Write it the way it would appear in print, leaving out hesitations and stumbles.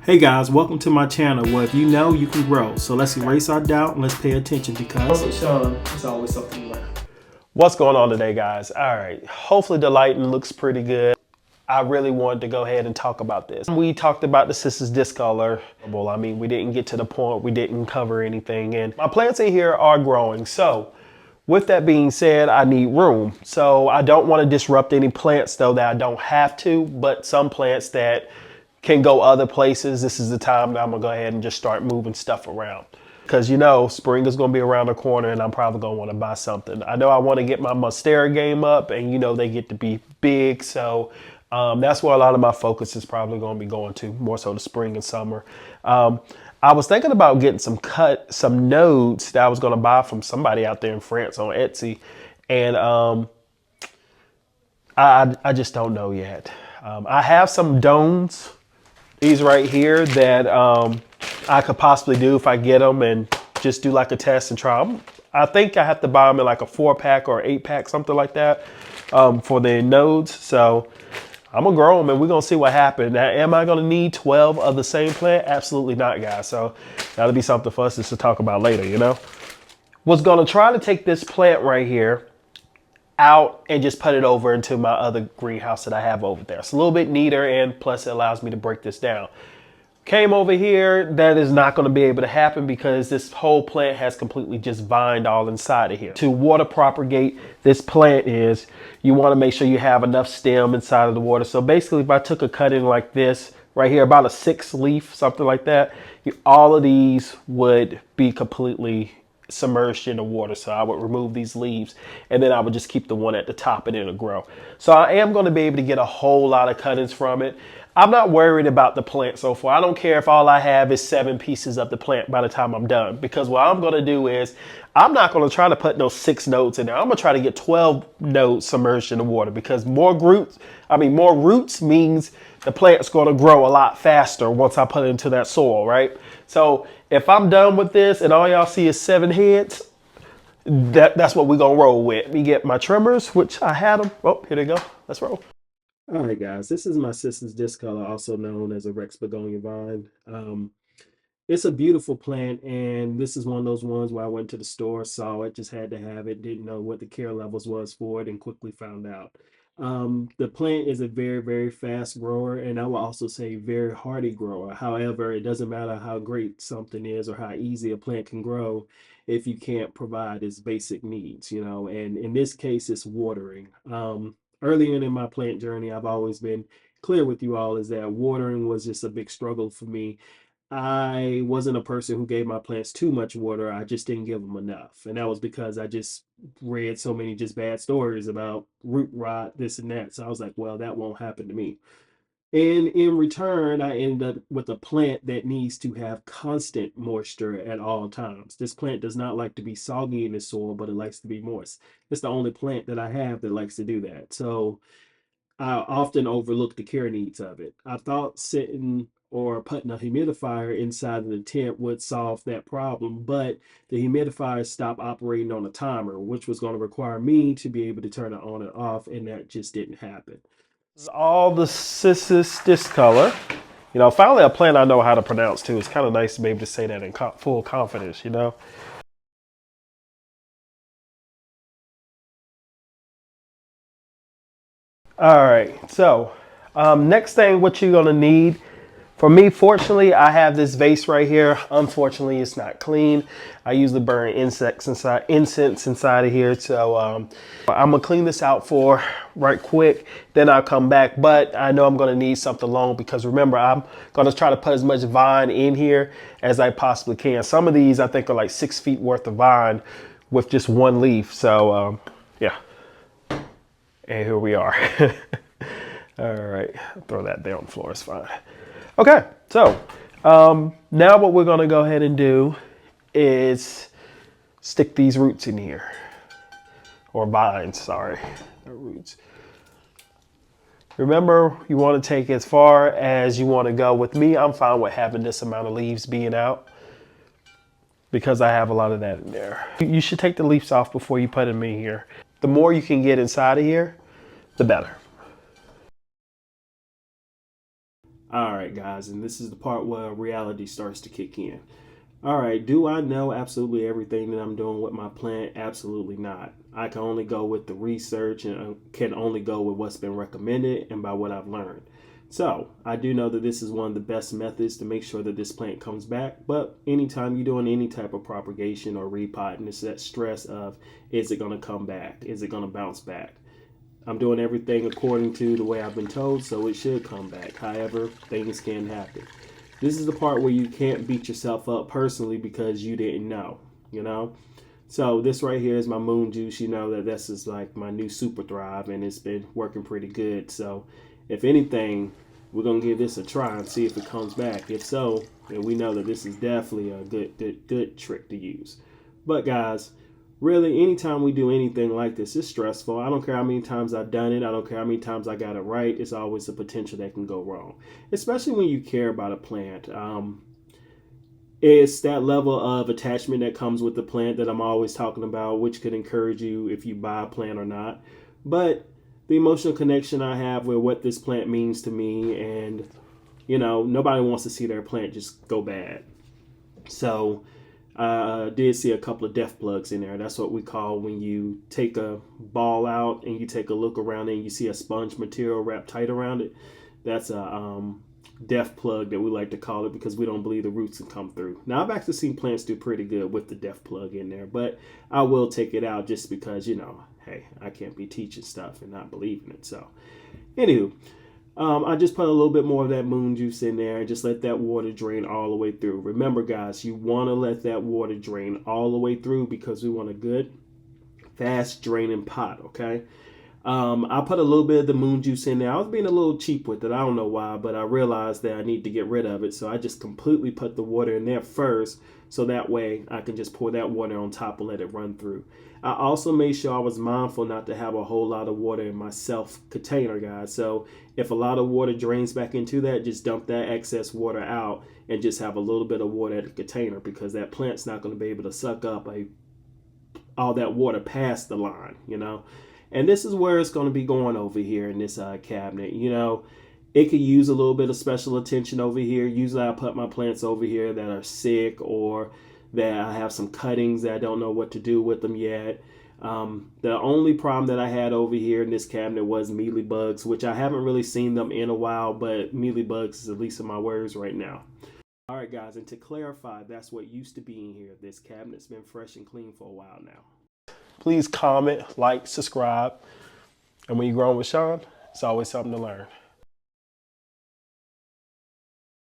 Hey guys, welcome to my channel where if you know, you can grow. So let's erase our doubt and let's pay attention because with Sean, it's always something to learn. What's going on today, guys? All right, hopefully the lighting looks pretty good. I really wanted to go ahead and talk about this. We talked about the Cissus Discolor. I mean, we didn't get to the point, we didn't cover anything, and my plants in here are growing. So with that being said, I need room. So I don't want to disrupt any plants though that I don't have to, but some plants that can go other places, this is the time that I'm gonna go ahead and just start moving stuff around. Because you know, spring is gonna be around the corner and I'm probably gonna wanna buy something. I know I wanna get my Monstera game up and you know, they get to be big. So that's where a lot of my focus is probably gonna be going to, more so the spring and summer. I was thinking about getting some nodes that I was gonna buy from somebody out there in France on Etsy. And I just don't know yet. I have some domes, these right here, that I could possibly do if I get them and just do like a test and try them. I think I have to buy them in like a 4-pack or 8-pack, something like that, for the nodes. So I'm gonna grow them and we're gonna see what happens. Now, am I gonna need 12 of the same plant? Absolutely not, guys. So that'll be something for us just to talk about later, you know? Was gonna try to take this plant right here out and just put it over into my other greenhouse that I have over there. It's a little bit neater and plus it allows me to break this down. Came over here, that is not going to be able to happen because this whole plant has completely just vined all inside of here. To water propagate this plant is, you want to make sure you have enough stem inside of the water. So basically if I took a cutting like this right here, about a 6 leaf, something like that, all of these would be completely submerged in the water. So I would remove these leaves and then I would just keep the one at the top and it'll grow. So I am going to be able to get a whole lot of cuttings from it. I'm not worried about the plant so far. I don't care if all I have is 7 pieces of the plant by the time I'm done, because what I'm going to do is I'm not going to try to put no 6 nodes in there. I'm going to try to get 12 nodes submerged in the water, because more roots means the plant's going to grow a lot faster once I put it into that soil, right? So if I'm done with this and all y'all see is 7 heads, that's what we're going to roll with. Let me get my trimmers, which I had them. Oh, here they go. Let's roll. All right, guys, this is my Cissus Discolor, also known as a Rex begonia vine. It's a beautiful plant, and this is one of those ones where I went to the store, saw it, just had to have it, didn't know what the care levels was for it, and quickly found out. The plant is a very, very fast grower, and I will also say very hardy grower. However, it doesn't matter how great something is or how easy a plant can grow if you can't provide its basic needs, you know, and in this case, it's watering. Early in my plant journey, I've always been clear with you all is that watering was just a big struggle for me. I wasn't a person who gave my plants too much water. I just didn't give them enough. And that was because I just read so many just bad stories about root rot, this and that. So I was like, well, that won't happen to me. And in return, I ended up with a plant that needs to have constant moisture at all times. This plant does not like to be soggy in the soil, but it likes to be moist. It's the only plant that I have that likes to do that. So I often overlook the care needs of it. I thought sitting or putting a humidifier inside of the tent would solve that problem, but the humidifier stopped operating on a timer, which was going to require me to be able to turn it on and off, and that just didn't happen. This is all the Cissus Discolor. You know, finally a plant I know how to pronounce too. It's kind of nice to be able to say that in full confidence, you know. All right, so next thing what you're gonna need, for me, fortunately, I have this vase right here. Unfortunately, it's not clean. I usually burn incense inside of here. So I'm gonna clean this out for right quick, then I'll come back. But I know I'm gonna need something long because remember, I'm gonna try to put as much vine in here as I possibly can. Some of these I think are like 6 feet worth of vine with just 1 leaf. So yeah. And here we are. All right, throw that down on the floor, it's fine. Okay, so now what we're gonna go ahead and do is stick these roots in here. Or vines, sorry, roots. Remember, you wanna take as far as you wanna go. With me, I'm fine with having this amount of leaves being out because I have a lot of that in there. You should take the leaves off before you put them in here. The more you can get inside of here, the better. All right, guys, and this is the part where reality starts to kick in. All right, do I know absolutely everything that I'm doing with my plant? Absolutely not. I can only go with the research and can only go with what's been recommended and by what I've learned. So, I do know that this is one of the best methods to make sure that this plant comes back. But anytime you're doing any type of propagation or repotting, it's that stress of, is it going to come back? Is it going to bounce back? I'm doing everything according to the way I've been told, so it should come back. However, things can happen. This is the part where you can't beat yourself up personally because you didn't know, you know? So this right here is my moon juice. You know that this is like my new super thrive, and it's been working pretty good. So if anything, we're gonna give this a try and see if it comes back. If so, then we know that this is definitely a good trick to use. But guys, really, anytime we do anything like this, it's stressful. I don't care how many times I've done it. I don't care how many times I got it right. It's always a potential that can go wrong, especially when you care about a plant. It's that level of attachment that comes with the plant that I'm always talking about, which could encourage you if you buy a plant or not. But the emotional connection I have with what this plant means to me, and nobody wants to see their plant just go bad. So I did see a couple of death plugs in there. That's what we call when you take a ball out and you take a look around it and you see a sponge material wrapped tight around it. That's a death plug that we like to call it, because we don't believe the roots can come through. Now, I've actually seen plants do pretty good with the death plug in there, but I will take it out just because, hey, I can't be teaching stuff and not believing it. So, anywho, I just put a little bit more of that moon juice in there and just let that water drain all the way through. Remember, guys, you want to let that water drain all the way through because we want a good, fast draining pot, okay? I put a little bit of the moon juice in there. I was being a little cheap with it. I don't know why, but I realized that I need to get rid of it. So I just completely put the water in there first. So that way I can just pour that water on top and let it run through. I also made sure I was mindful not to have a whole lot of water in my self container, guys. So if a lot of water drains back into that, just dump that excess water out and just have a little bit of water at the container, because that plant's not going to be able to suck up all that water past the line, And this is where it's going to be going over here in this cabinet. It could use a little bit of special attention over here. Usually I put my plants over here that are sick, or that I have some cuttings that I don't know what to do with them yet. The only problem that I had over here in this cabinet was mealybugs, which I haven't really seen them in a while, but mealybugs is at least in my words right now. All right, guys, and to clarify, that's what used to be in here. This cabinet's been fresh and clean for a while now. Please comment, like, subscribe. And when you're growing with Sean, it's always something to learn.